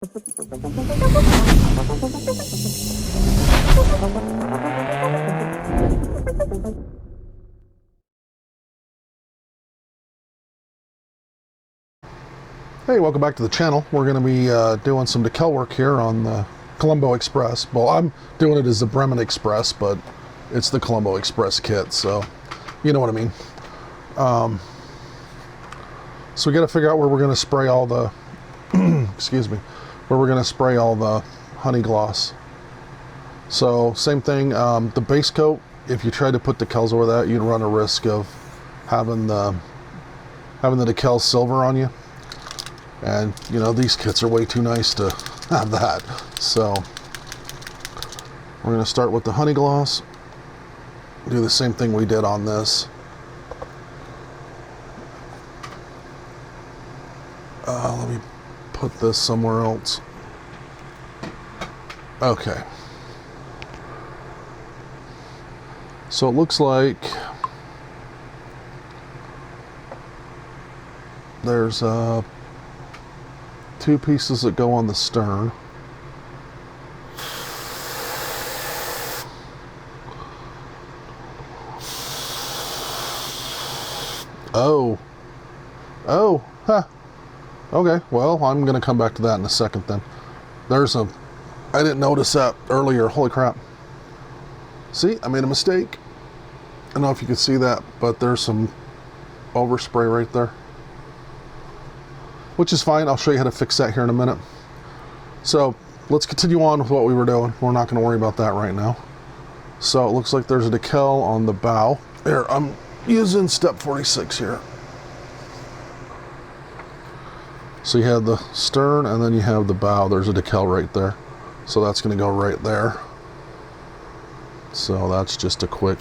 Hey, welcome back to the channel. We're going to be doing some decal work here on the Colombo Express. Well, I'm doing it as the Bremen Express, but it's the Colombo Express kit, so you know what I mean. So we got to figure out where we're going to spray all the excuse me, where we're going to spray all the honey gloss. So same thing, the base coat, if you try to put decals over that, you'd run a risk of having the decal silver on you. And, you know, these kits are way too nice to have that. So, we're going to start with the honey gloss. Do the same thing we did on this. Let me put this somewhere else. Okay. So it looks like there's two pieces that go on the stern. Oh, huh. Okay, well, I'm gonna come back to that in a second then. I didn't notice that earlier, holy crap. See, I made a mistake. I don't know if you can see that, but there's some overspray right there. Which is fine. I'll show you how to fix that here in a minute. So let's continue on with what we were doing. We're not going to worry about that right now. So it looks like there's a decal on the bow. Here, I'm using step 46 here. So you have the stern and then you have the bow. There's a decal right there. So that's going to go right there. So that's just a quick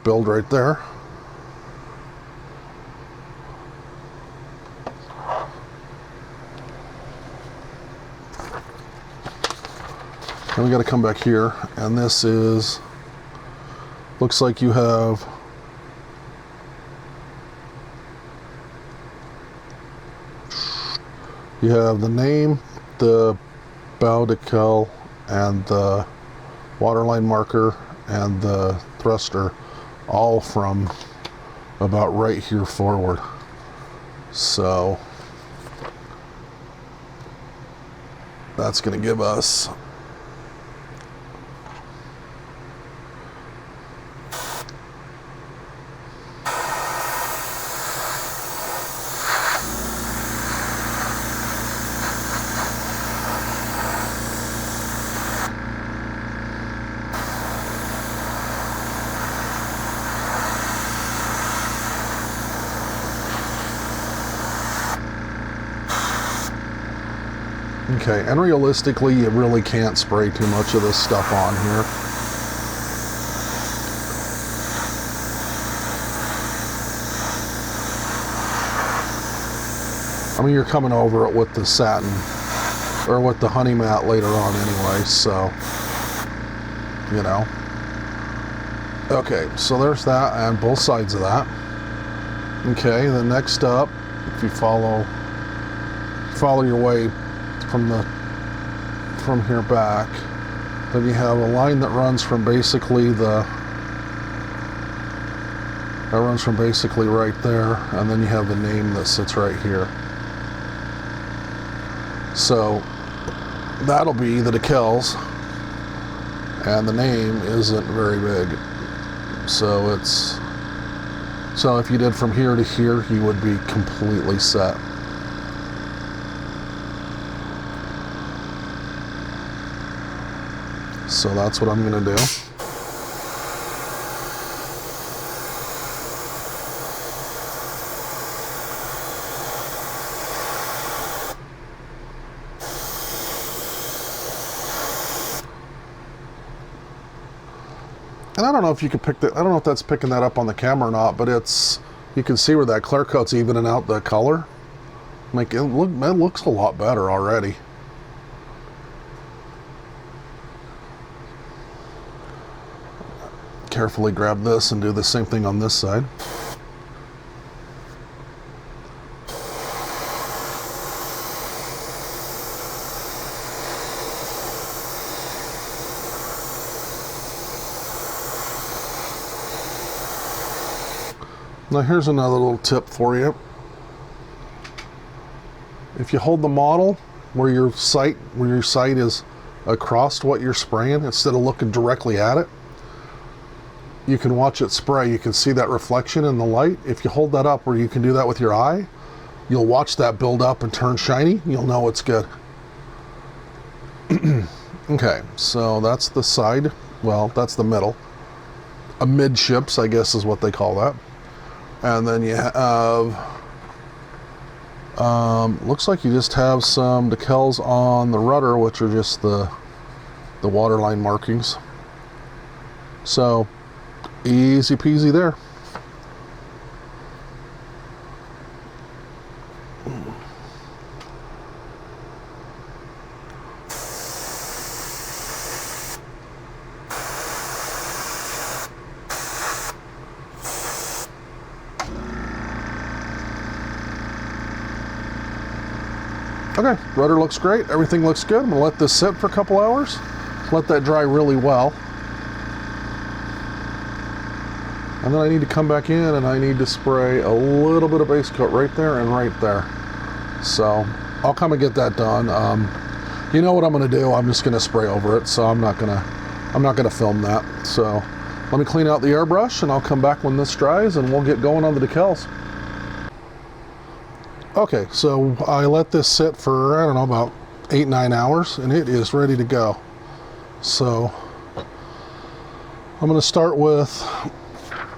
build right there. Then we got to come back here, and this is, looks like you have the name, the bow decal, and the waterline marker, and the thruster, all from about right here forward. So that's going to give us okay, and realistically, you really can't spray too much of this stuff on here. I mean, you're coming over it with the satin, or with the honey mat later on anyway, so, you know. Okay, so there's that, and both sides of that. Okay, then next up, if you follow your way from here back, then you have a line that runs from basically right there, and then you have the name that sits right here. So that'll be the decals, and the name isn't very big. So if you did from here to here, you would be completely set. So that's what I'm going to do. And I don't know if you can pick that. I don't know if that's picking that up on the camera or not, but you can see where that clear coat's evening out the color. Like it looks a lot better already. Carefully grab this and do the same thing on this side. Now here's another little tip for you. If you hold the model where your sight is across what you're spraying instead of looking directly at it, you can watch it spray. You can see that reflection in the light. If you hold that up where you can do that with your eye, you'll watch that build up and turn shiny. You'll know it's good. Okay, so that's the side. Well, that's the middle. Amidships, I guess is what they call that. And then you have, looks like you just have some decals on the rudder, which are just the waterline markings. So, easy peasy there. Okay, rudder looks great. Everything looks good. I'm gonna let this sit for a couple hours. Let that dry really well. And then I need to come back in and I need to spray a little bit of base coat right there and right there. So I'll come and get that done. You know what I'm gonna do? I'm just gonna spray over it. So I'm not gonna film that. So let me clean out the airbrush and I'll come back when this dries and we'll get going on the decals. Okay, so I let this sit for, I don't know, about 8-9 hours, and it is ready to go. So I'm going to start with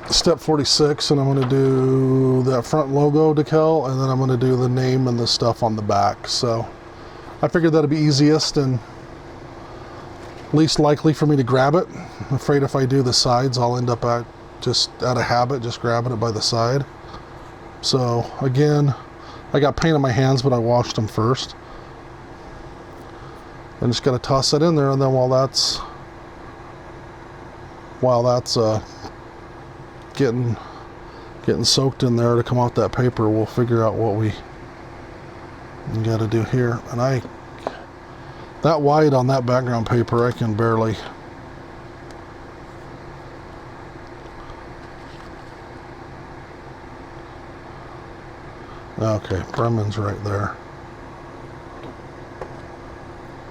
step 46, and I'm going to do that front logo decal, and then I'm going to do the name and the stuff on the back. So I figured that'd be easiest and least likely for me to grab it. I'm afraid if I do the sides, I'll end up out of habit, just grabbing it by the side. So again, I got paint on my hands, but I washed them first. I'm just gonna toss that in there, and then while that's getting soaked in there to come out that paper, we'll figure out what we got to do here. And that white on that background paper, I can barely. Okay, Bremen's right there.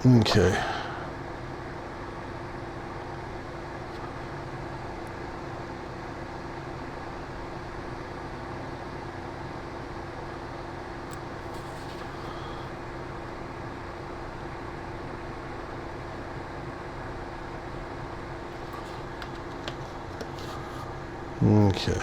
Okay. Okay.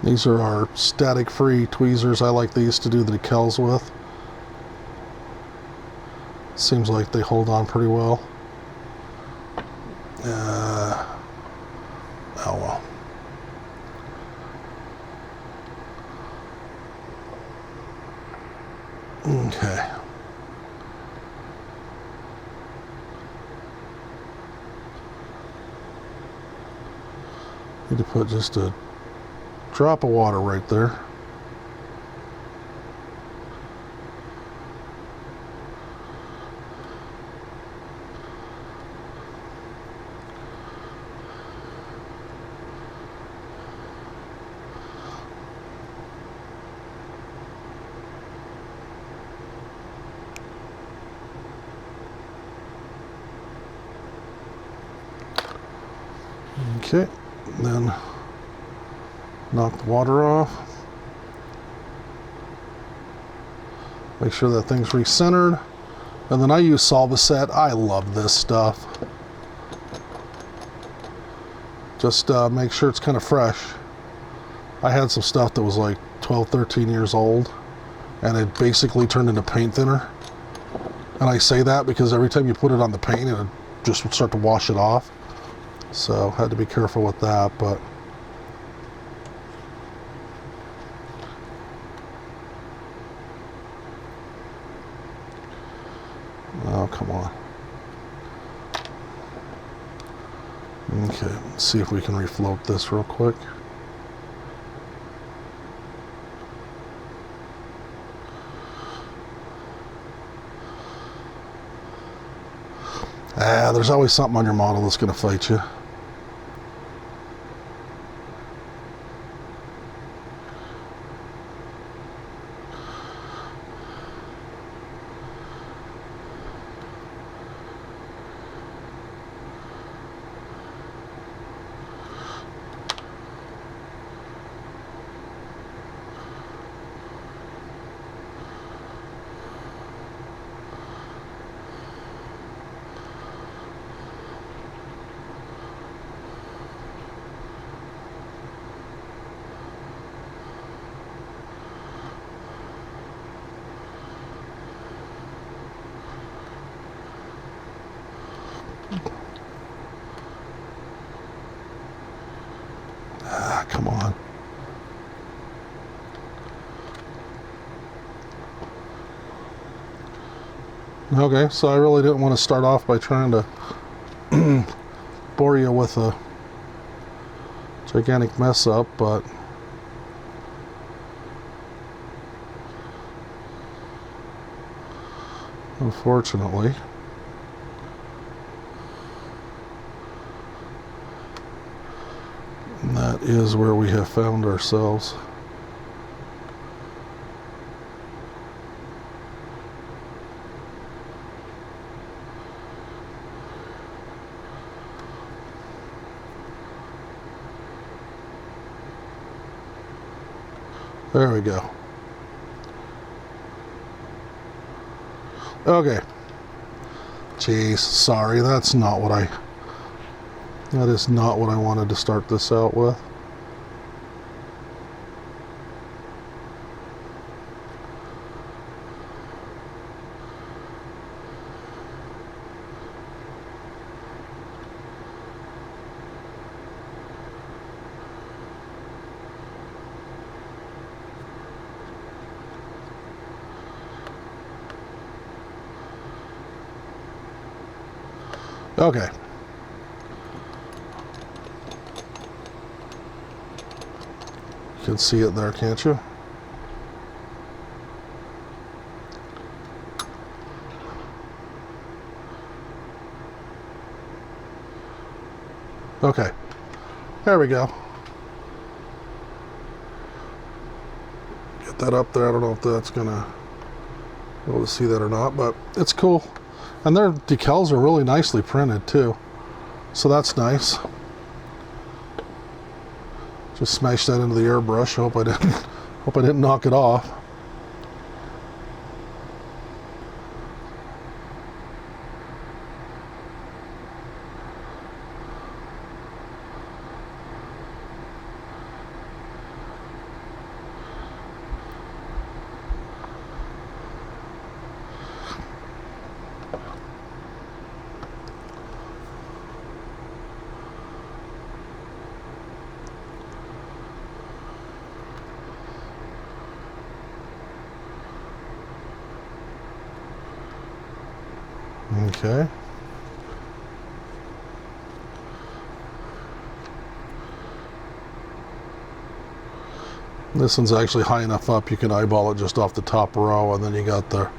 These are our static-free tweezers. I like these to do the decals with. Seems like they hold on pretty well. Oh well. Okay. Need to put just a drop of water right there. Okay, then knock the water off. Make sure that thing's recentered. And then I use Solvaset. I love this stuff. Just make sure it's kind of fresh. I had some stuff that was like 12, 13 years old, and it basically turned into paint thinner. And I say that because every time you put it on the paint, it would just start to wash it off. So had to be careful with that, but oh, come on. Okay, let's see if we can refloat this real quick. there's always something on your model that's going to fight you. Come on. Okay, so I really didn't want to start off by trying to bore you with a gigantic mess up, but unfortunately, that is where we have found ourselves. There we go. Okay. Jeez, sorry, that is not what I wanted to start this out with. Okay. You can see it there, can't you? Okay. There we go. Get that up there. I don't know if that's gonna be able to see that or not, but it's cool. And their decals are really nicely printed too, so that's nice. Just smashed that into the airbrush. Hope I didn't knock it off. Okay. This one's actually high enough up you can eyeball it just off the top row, and then you got the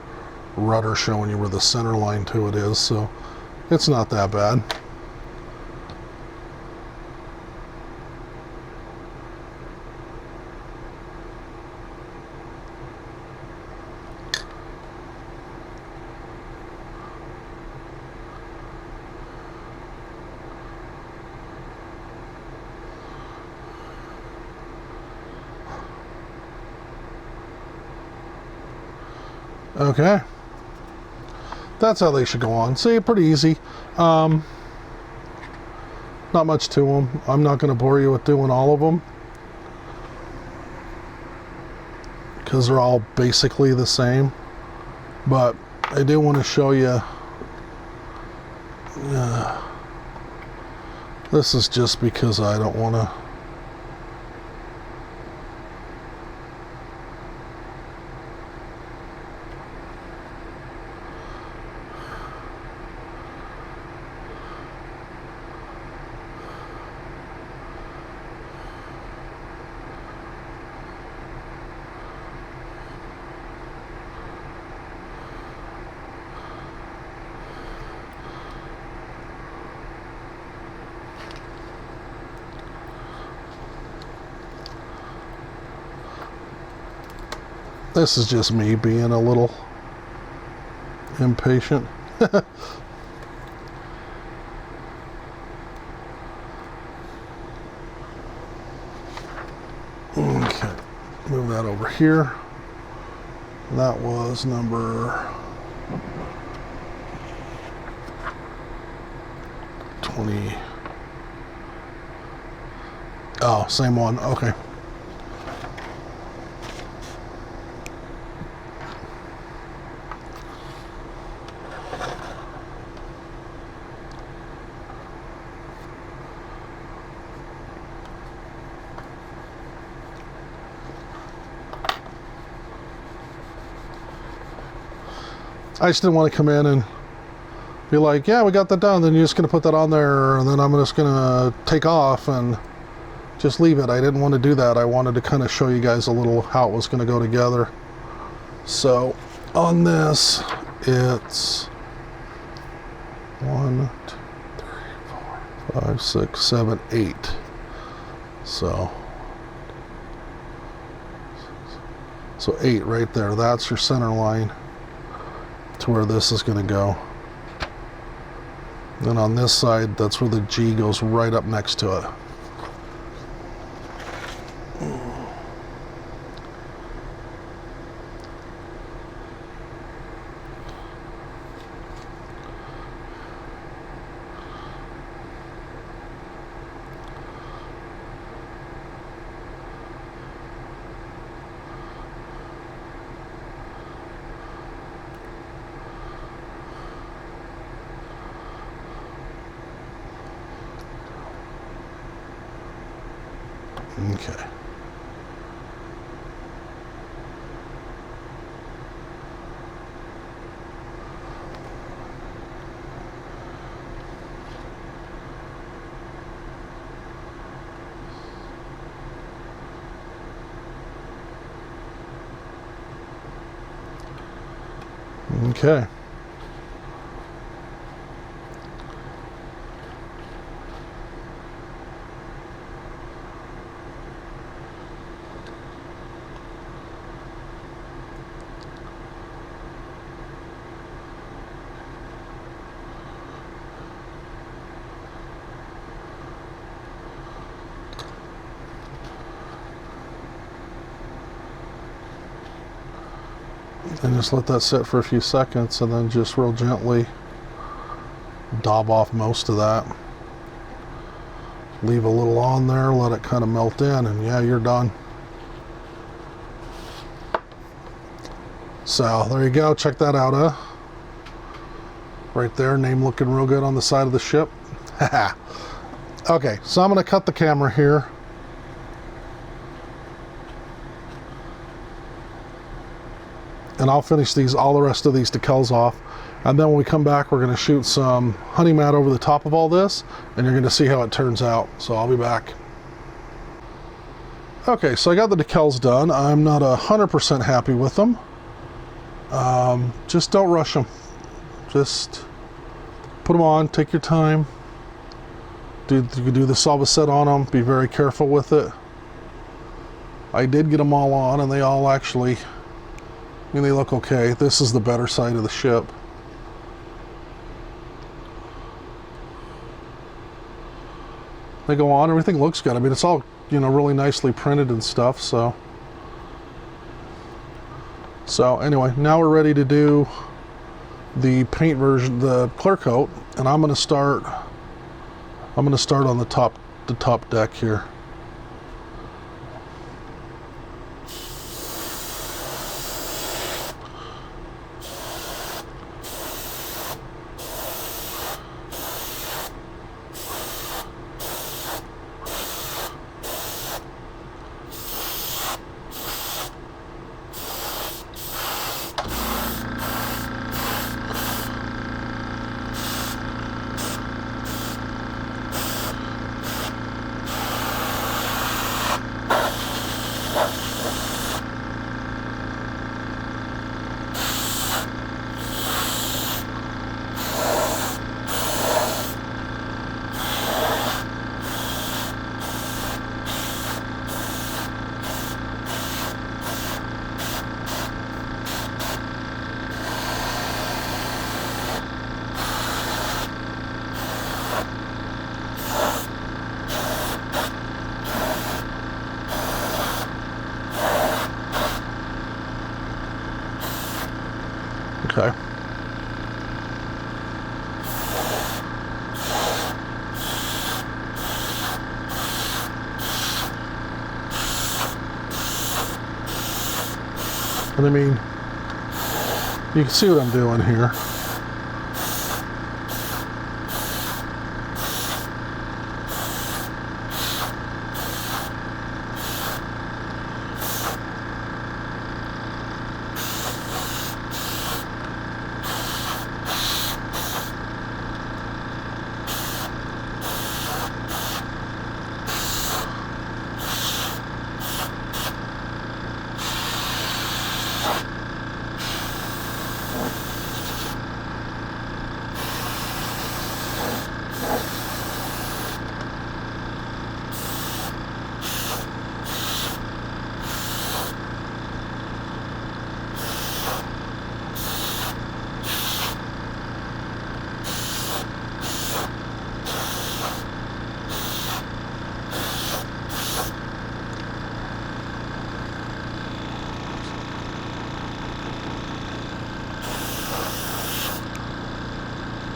rudder showing you where the center line to it is, so it's not that bad. Okay, that's how they should go on. See, pretty easy. Not much to them. I'm not going to bore you with doing all of them because they're all basically the same. But I do want to show you. This is just because I don't want to. This is just me being a little impatient. Okay, move that over here. That was number 20. Oh, same one. Okay. I just didn't want to come in and be like, yeah, we got that done. Then you're just going to put that on there, and then I'm just going to take off and just leave it. I didn't want to do that. I wanted to kind of show you guys a little how it was going to go together. So on this, it's 1, 2, 3, 4, 5, 6, 7, 8. So 8 right there. That's your center line to where this is going to go. Then on this side, that's where the G goes right up next to it. Okay. Okay. And just let that sit for a few seconds, and then just real gently daub off most of that. Leave a little on there, let it kind of melt in, and yeah, you're done. So there you go, check that out, right there, name looking real good on the side of the ship. Okay, so I'm going to cut the camera here. And I'll finish all the rest of these decals off. And then when we come back, we're going to shoot some honey mat over the top of all this, and you're going to see how it turns out. So I'll be back. Okay, so I got the decals done. I'm not 100% happy with them. Just don't rush them. Just put them on, take your time. You can do the solva set on them. Be very careful with it. I did get them all on, and they all actually, I mean, they look okay. This is the better side of the ship. They go on, everything looks good. I mean, it's all, you know, really nicely printed and stuff, so anyway, now we're ready to do the paint version, the clear coat, and I'm going to start on the top deck here. And I mean, you can see what I'm doing here.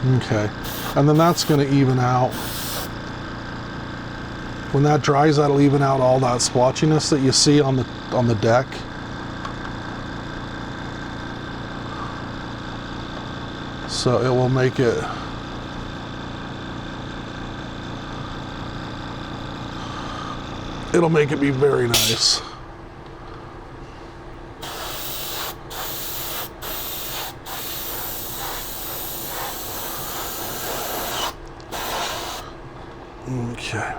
Okay, and then that's going to even out. When that dries, that'll even out all that splotchiness that you see on the deck. So it will make it be very nice. Okay.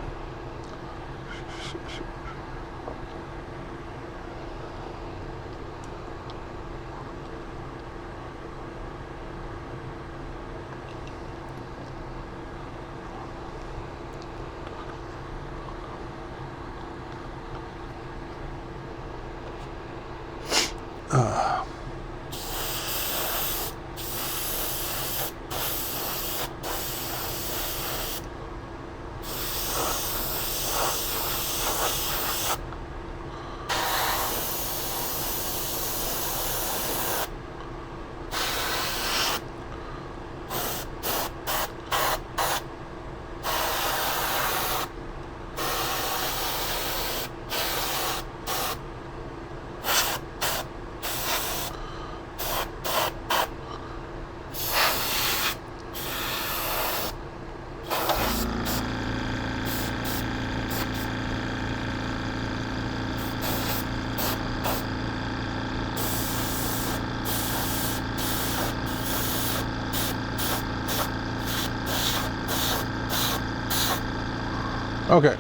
Okay.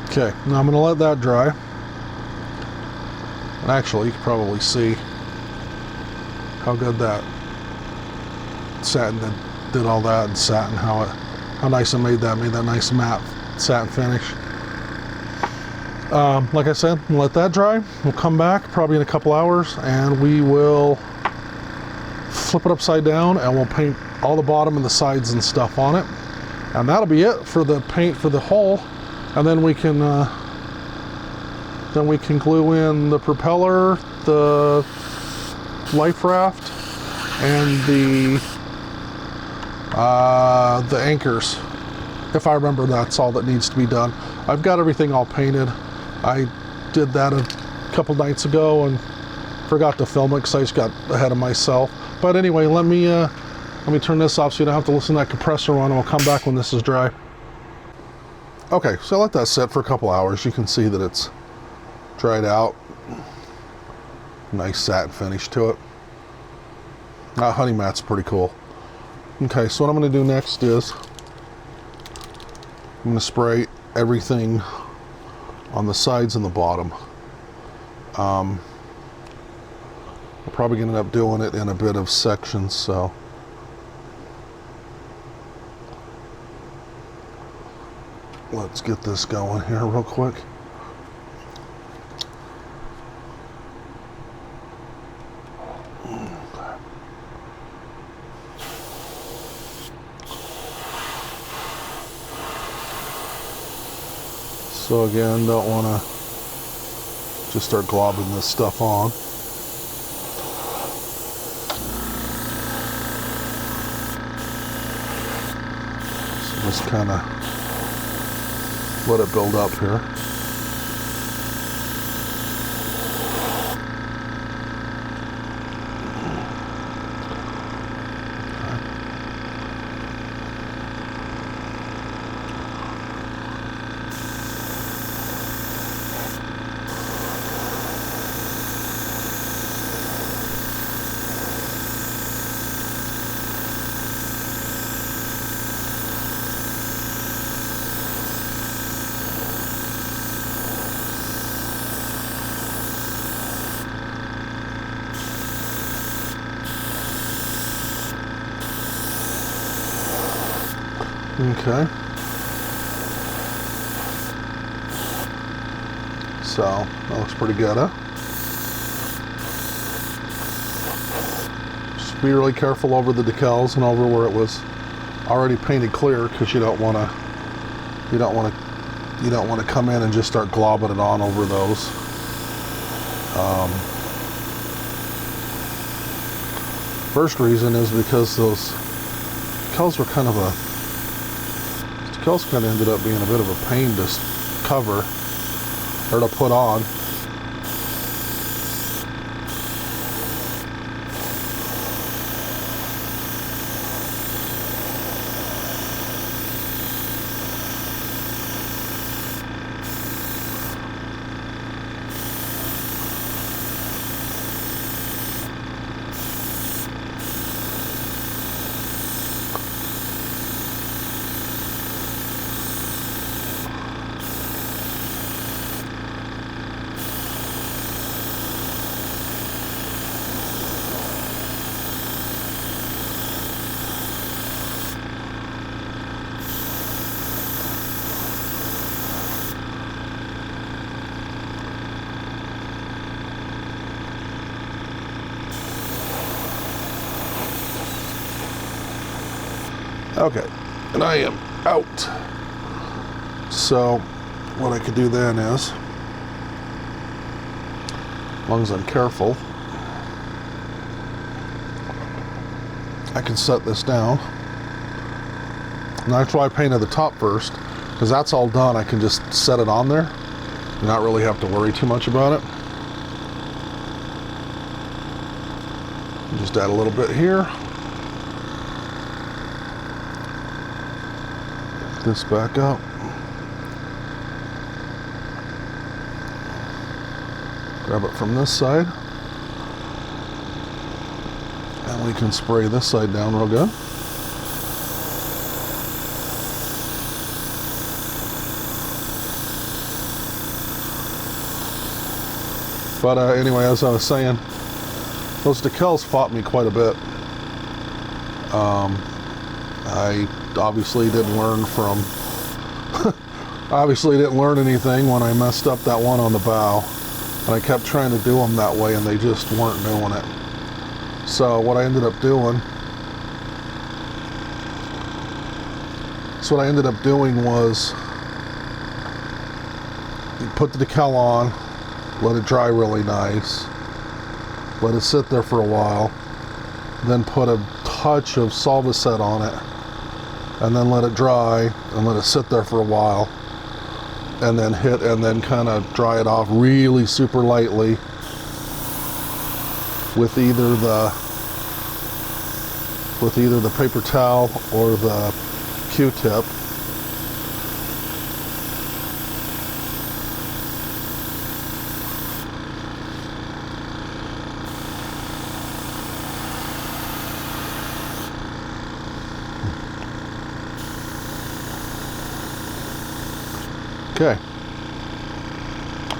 Okay, now I'm going to let that dry. And actually, you can probably see how good that satin did all that, and satin, how nice it made that nice matte satin finish. Like I said, we'll let that dry. We'll come back probably in a couple hours, and we will flip it upside down, and we'll paint all the bottom and the sides and stuff on it. And that'll be it for the paint for the hull. And then we can glue in the propeller, the life raft, and the anchors. If I remember, that's all that needs to be done. I've got everything all painted. I did that a couple nights ago and forgot to film it because I just got ahead of myself. But anyway, let me turn this off so you don't have to listen to that compressor run, and we'll come back when this is dry. Okay, so I let that sit for a couple hours. You can see that it's dried out. Nice satin finish to it. Honey mat's pretty cool. Okay, so what I'm going to do next is I'm going to spray everything on the sides and the bottom. I'm probably going to end up doing it in a bit of sections, so let's get this going here real quick. So again, don't want to just start globbing this stuff on. So just kind of Let it build up here. Okay. So, that looks pretty good, huh? Just be really careful over the decals and over where it was already painted clear, because you don't want to come in and just start globbing it on over those. First reason is because those decals were kind of ended up being a bit of a pain to cover or to put on. Okay, and I am out. So what I could do then is, as long as I'm careful, I can set this down. And that's why I painted the top first, because that's all done. I can just set it on there and not really have to worry too much about it. Just add a little bit here. This back up. Grab it from this side. And we can spray this side down real good. But anyway, as I was saying, those decals fought me quite a bit. I obviously didn't learn anything when I messed up that one on the bow, and I kept trying to do them that way and they just weren't doing it. So what I ended up doing was you put the decal on, let it dry really nice, let it sit there for a while, then put a touch of Solvaset on it, and then let it dry and let it sit there for a while, and then kind of dry it off really super lightly with either the paper towel or the Q-tip. Okay.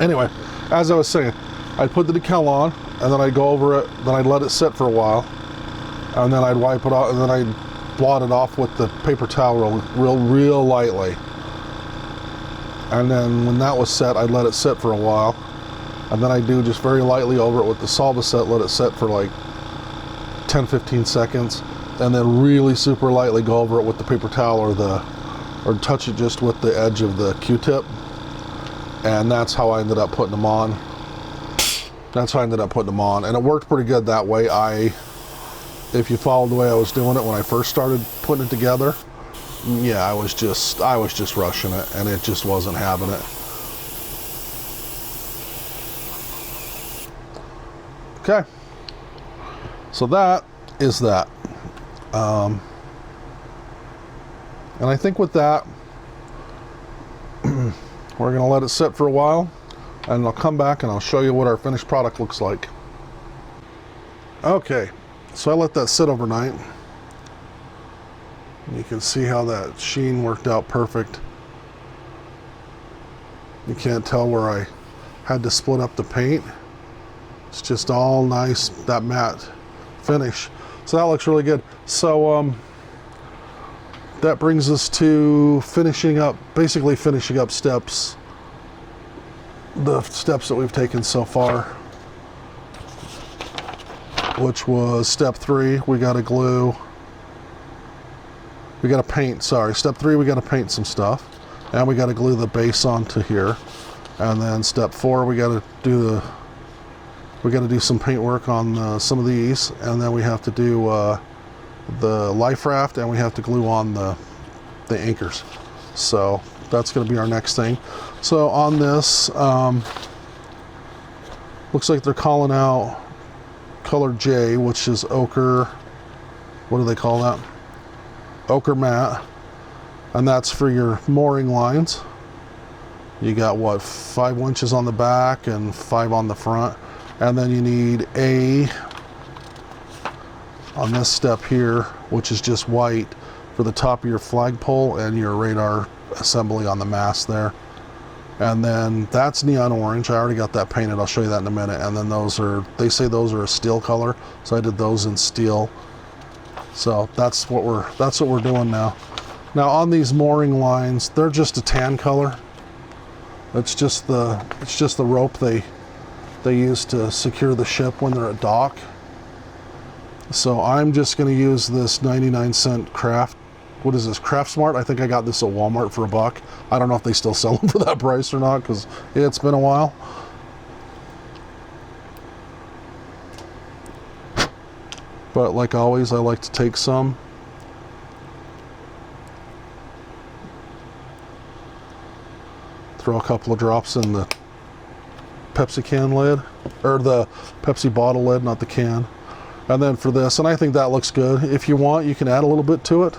Anyway, as I was saying, I'd put the decal on, and then I'd go over it, then I'd let it sit for a while, and then I'd wipe it off, and then I'd blot it off with the paper towel real lightly. And then when that was set, I'd let it sit for a while, and then I'd do just very lightly over it with the Solvaset, let it sit for like 10-15 seconds, and then really super lightly go over it with the paper towel or touch it just with the edge of the Q-tip. And that's how I ended up putting them on. And it worked pretty good that way. If you followed the way I was doing it when I first started putting it together, yeah, I was just rushing it, and it just wasn't having it. Okay, so that is that. And I think with that, we're going to let it sit for a while, and I'll come back and I'll show you what our finished product looks like. Okay, so I let that sit overnight. You can see how that sheen worked out perfect. You can't tell where I had to split up the paint. It's just all nice, that matte finish. So that looks really good. So that brings us to finishing up, basically finishing up steps. The steps that we've taken so far, which was step 3, we got to glue. We got to paint, sorry. Step 3, we got to paint some stuff. And we got to glue the base onto here. And then step 4, we got to do some paint work on some of these. And then we have to do the life raft, and we have to glue on the anchors. So that's going to be our next thing. So on this, looks like they're calling out color J, which is ochre. What do they call that? Ochre matte. And that's for your mooring lines. You got what, 5 winches on the back and 5 on the front. And then you need A on this step here, which is just white, for the top of your flagpole and your radar assembly on the mast there. And then that's neon orange. I already got that painted. I'll show you that in a minute. And then those are, they say those are a steel color, so I did those in steel. So that's what we're doing now. Now on these mooring lines, they're just a tan color. It's just the rope they use to secure the ship when they're at dock. So I'm just going to use this 99-cent craft. What is this? Craft Smart? I think I got this at Walmart for $1. I don't know if they still sell them for that price or not, because it's been a while. But like always, I like to take some. Throw a couple of drops in the Pepsi can lid, or the Pepsi bottle lid, not the can. And then for this, and I think that looks good. If you want, you can add a little bit to it.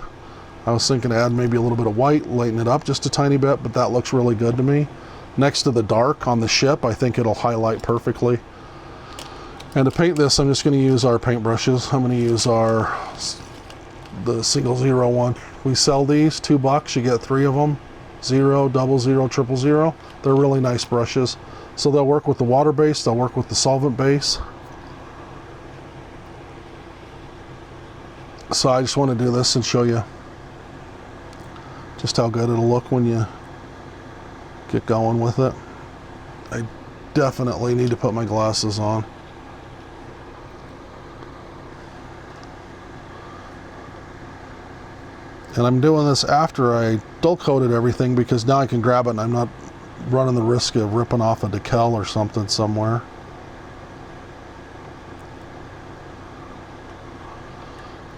I was thinking to add maybe a little bit of white, lighten it up just a tiny bit, but that looks really good to me. Next to the dark on the ship, I think it'll highlight perfectly. And to paint this, I'm just going to use our paint brushes. I'm going to use the single 0 one. We sell these, $2. You get 3 of them. 0, 00, 000. They're really nice brushes. So they'll work with the water base, they'll work with the solvent base. So I just want to do this and show you just how good it'll look when you get going with it. I definitely need to put my glasses on. And I'm doing this after I dull coated everything, because now I can grab it and I'm not running the risk of ripping off a decal or something somewhere.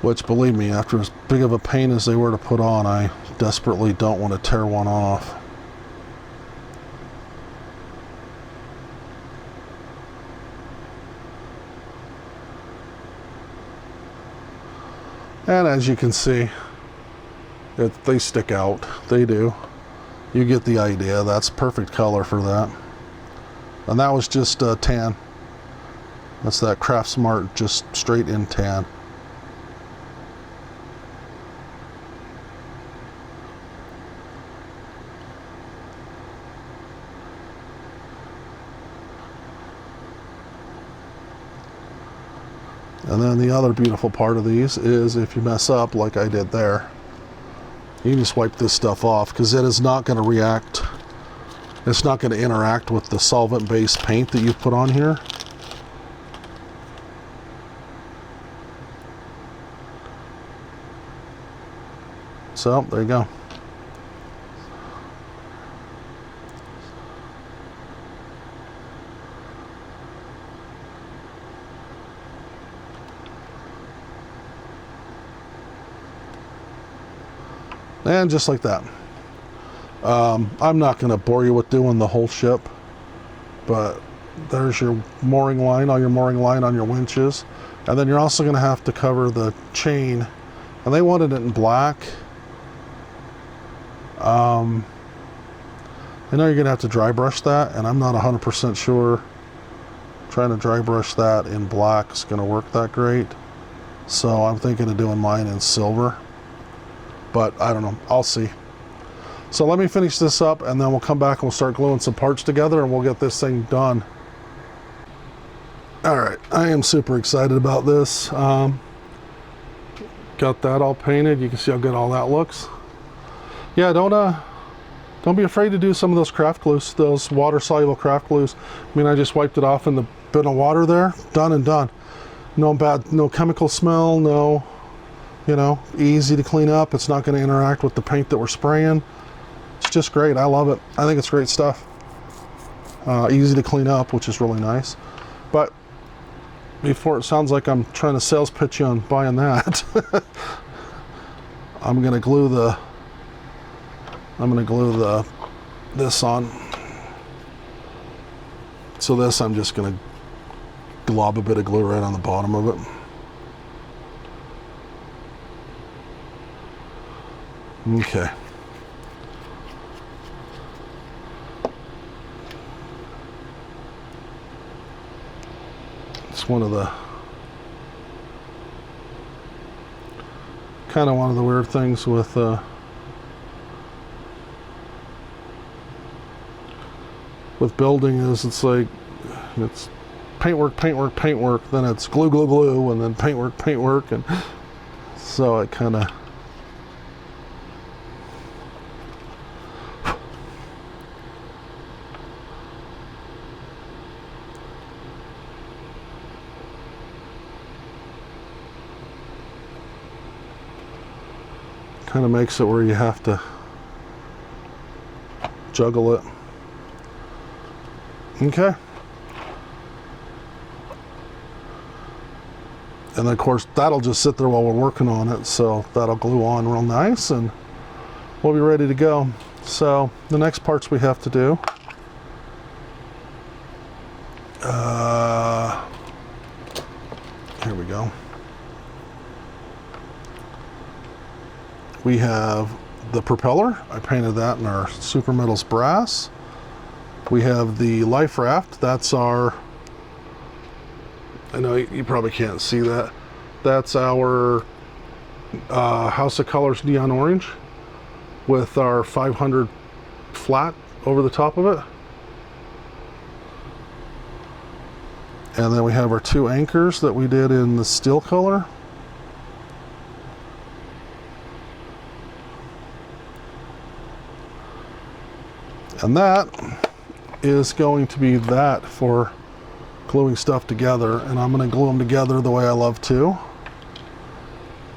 Which, believe me, after as big of a pain as they were to put on, I desperately don't want to tear one off. And as you can see, they stick out. They do. You get the idea. That's perfect color for that. And that was just tan. That's that Craft Smart, just straight in tan. And then the other beautiful part of these is if you mess up like I did there, you can just wipe this stuff off, because it is not going to react. It's not going to interact with the solvent-based paint that you put on here. So there you go. And just like that. I'm not going to bore you with doing the whole ship, but there's your mooring line, all your mooring line on your winches. And then you're also going to have to cover the chain, and they wanted it in black. I know you're going to have to dry brush that, and I'm not 100% sure trying to dry brush that in black is going to work that great. So I'm thinking of doing mine in silver, but I don't know, I'll see. So let me finish this up, and then we'll come back and we'll start gluing some parts together, and we'll get this thing done. All right, I am super excited about this. Got that all painted. You can see how good all that looks. Yeah, don't be afraid to do some of those craft glues, those water-soluble craft glues. I mean, I just wiped it off in the bin of water there. Done and done. No chemical smell, no, you know, easy to clean up. It's not going to interact with the paint that we're spraying. It's just great. I love it. I think it's great stuff. Easy to clean up, which is really nice. But before it sounds like I'm trying to sales pitch you on buying that, I'm going to glue this on. So this, I'm just going to glob a bit of glue right on the bottom of it. Okay. It's one of the weird things with building is it's like it's paintwork, then it's glue, and then paintwork, and so it kind of makes it where you have to juggle it. Okay. And then of course that'll just sit there while we're working on it, so that'll glue on real nice and we'll be ready to go. So the next parts we have to do, here we go. We have the propeller. I painted that in our Super Metals brass. We have the life raft. That's our, I know you probably can't see that. That's our House of Colors neon orange with our 500 flat over the top of it. And then we have our two anchors that we did in the steel color. And that is going to be that for gluing stuff together. And I'm going to glue them together the way I love to,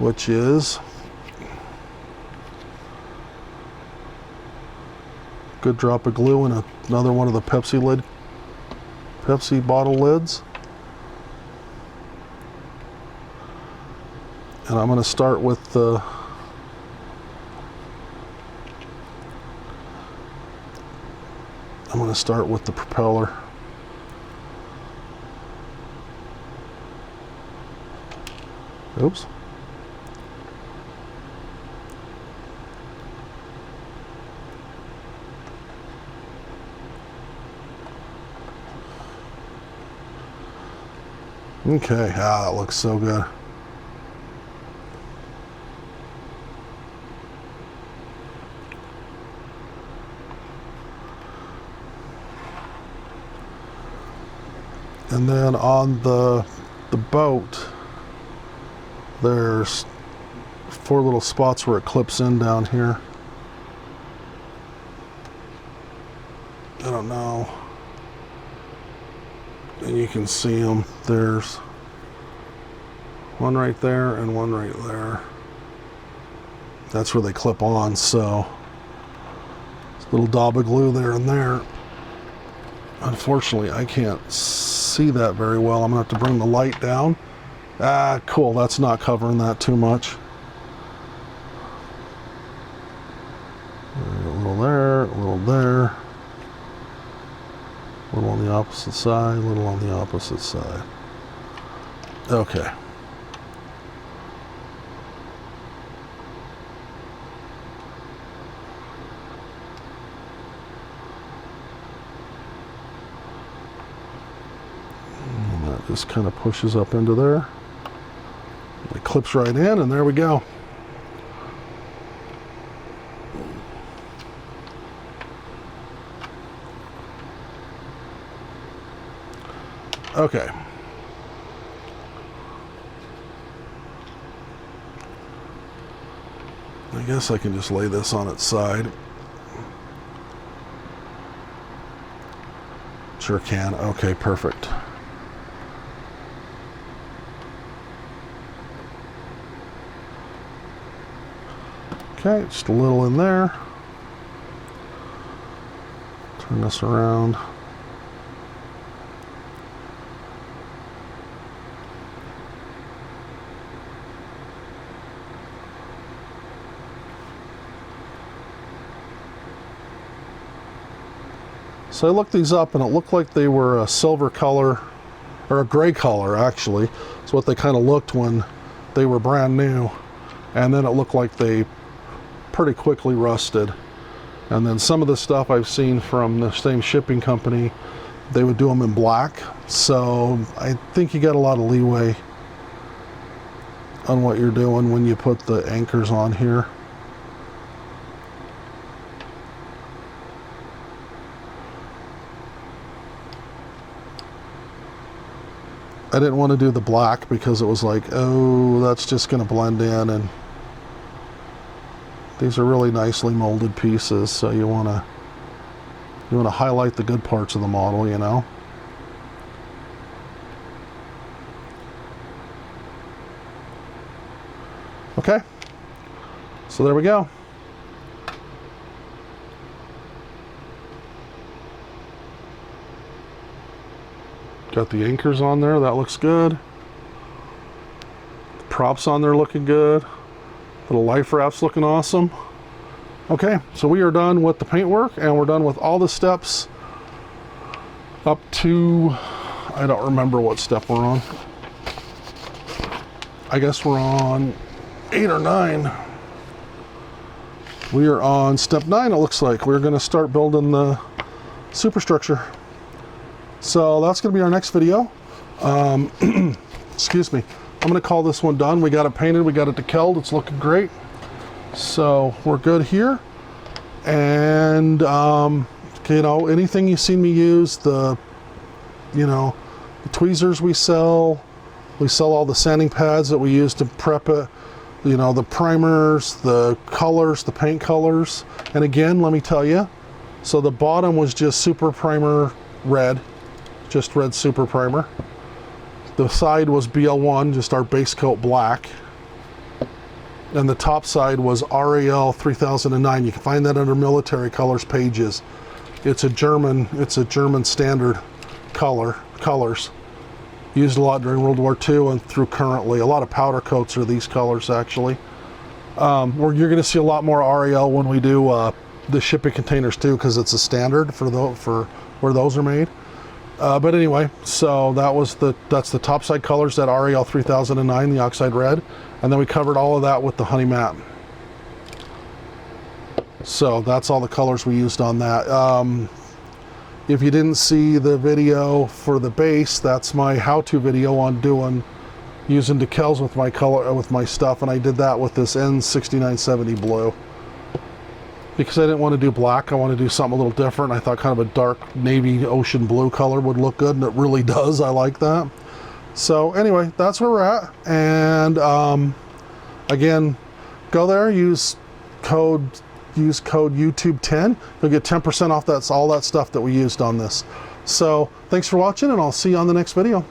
which is a good drop of glue in another one of the Pepsi bottle lids. And I'm going to start with the propeller. Oops. Okay, that looks so good. And then on the boat, there's 4 little spots where it clips in down here. I don't know. And you can see them. There's one right there and one right there. That's where they clip on, so there's a little dab of glue there and there. Unfortunately, I can't see that very well. I'm gonna have to bring the light down. Ah, cool, that's not covering that too much. there, a little there, a little on the opposite side, a little on the opposite side. Okay. And that just kind of pushes up into there. It clips right in, and there we go. Okay. I guess I can just lay this on its side. Sure can. Okay, perfect. Okay, just a little in there. Turn this around. So I looked these up and it looked like they were a silver color, or a gray color actually. It's what they kind of looked when they were brand new. And then it looked like they pretty quickly rusted. And then some of the stuff I've seen from the same shipping company, they would do them in black. So I think you got a lot of leeway on what you're doing when you put the anchors on here. I didn't want to do the black because it was like, oh, that's just going to blend in, and these are really nicely molded pieces, so you want to highlight the good parts of the model, you know. Okay, so there we go. Got the anchors on there, that looks good. The props on there looking good. Little life rafts looking awesome. Okay, so we are done with the paintwork, and we're done with all the steps up to, I don't remember what step we're on. I guess we're on 8 or 9. We are on step 9, it looks like. We're going to start building the superstructure. So that's going to be our next video. Excuse me. I'm going to call this one done. We got it painted, we got it decaled, it's looking great. So we're good here. And you know, anything you've seen me use, the tweezers we sell all the sanding pads that we use to prep it, you know, the primers, the colors, the paint colors. And again, let me tell you, so the bottom was just super primer red, just red super primer. The side was BL1, just our base coat black. And the top side was RAL 3009. You can find that under military colors pages. It's a German standard colors. Used a lot during World War II and through currently. A lot of powder coats are these colors actually. You're going to see a lot more RAL when we do the shipping containers too, because it's a standard for where those are made. But anyway, so that's the top side colors, that RAL 3009, the oxide red, and then we covered all of that with the honey matte. So that's all the colors we used on that. If you didn't see the video for the base, that's my how-to video on using decals with my stuff, and I did that with this N6970 blue. Because I didn't want to do black, I want to do something a little different. I thought kind of a dark navy ocean blue color would look good, and it really does. I like that. So anyway, that's where we're at. And again, go there, use code YouTube10. You'll get 10% off all that stuff that we used on this. So thanks for watching, and I'll see you on the next video.